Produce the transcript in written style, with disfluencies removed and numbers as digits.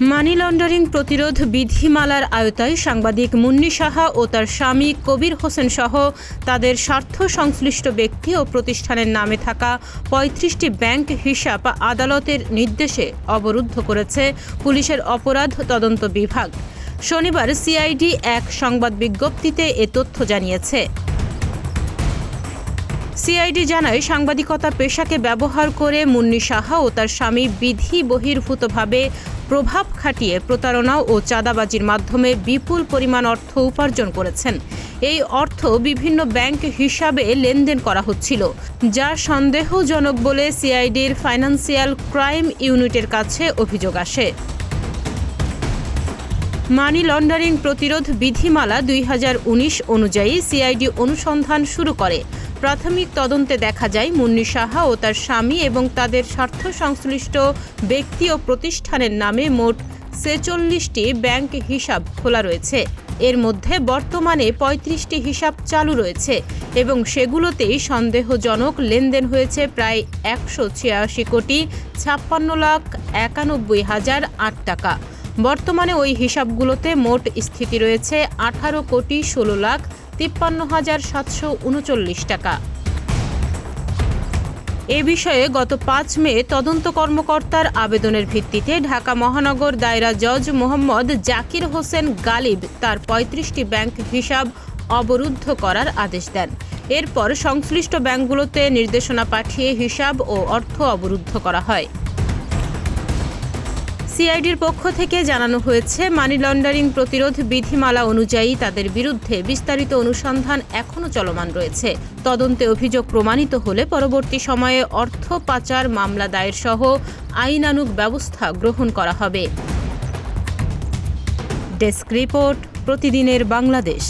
Money laundering প্রতিরোধ বিধিমালার আওতায় সাংবাদিক মুন্নি সাহা ও তার স্বামী কবির হোসেন সহ তাদের স্বার্থ সংশ্লিষ্ট ব্যক্তি ও প্রতিষ্ঠানের নামে থাকা ৩৫টি ব্যাংক হিসাব আদালতের নির্দেশে অবরুদ্ধ করেছে পুলিশের অপরাধ তদন্ত বিভাগ। শনিবার সিআইডি এক সংবাদ বিজ্ঞপ্তিতে এ তথ্য জানিয়েছে। সিআইডি জানায়, সাংবাদিকতা পেশাকে ব্যবহার করে মুন্নি সাহা ও তার স্বামী বিধি বহির্ভূতভাবে প্রভাব খাটিয়ে প্রতারণা ও চাঁদাবাজির মাধ্যমে বিপুল পরিমাণ অর্থ উপার্জন করেছেন। এই অর্থ বিভিন্ন ব্যাংক হিসাবে লেনদেন করা হচ্ছিল, যা সন্দেহজনক বলে সিআইডির ফাইন্যান্সিয়াল ক্রাইম ইউনিটের কাছে অভিযোগ আসে। মানি লন্ডারিং প্রতিরোধ বিধিমালা ২০১৯ অনুযায়ী সিআইডি অনুসন্ধান শুরু করে। প্রাথমিক তদন্তে দেখা যায়, মুন্নি সাহা ও তার স্বামী এবং তাদের স্বার্থ সংশ্লিষ্ট ব্যক্তি ও প্রতিষ্ঠানের নামে মোট ৪৬টি ব্যাংক হিসাব খোলা রয়েছে। এর মধ্যে বর্তমানে ৩৫টি হিসাব চালু রয়েছে এবং সেগুলোতেই সন্দেহজনক লেনদেন হয়েছে প্রায় ১৮৬ কোটি ৫৬,৯১,০৮ টাকা। বর্তমানে ওই হিসাবগুলোতে মোট স্থিতি রয়েছে ১৮,১৬,৫৩,৭৩৯ টাকা। এ বিষয়ে গত ৫ মে তদন্ত কর্মকর্তার আবেদনের ভিত্তিতে ঢাকা মহানগর দায়রা জজ মোহাম্মদ জাকির হোসেন গালিব তার ৩৫টি ব্যাংক হিসাব অবরুদ্ধ করার আদেশ দেন। এরপর সংশ্লিষ্ট ব্যাংকগুলোতে নির্দেশনা পাঠিয়ে হিসাব ও অর্থ অবরুদ্ধ করা হয়। সিআইডির পক্ষ থেকে জানানো হয়েছে, মানি লন্ডারিং প্রতিরোধ বিধিমালা অনুযায়ী তাদের বিরুদ্ধে বিস্তারিত অনুসন্ধান এখনও চলমান রয়েছে। তদন্তে অভিযোগ প্রমাণিত হলে পরবর্তী সময়ে অর্থ পাচার মামলা দায়ের সহ আইনানুগ ব্যবস্থা গ্রহণ করা হবে। ডেস্ক রিপোর্ট, প্রতিদিনের বাংলাদেশ।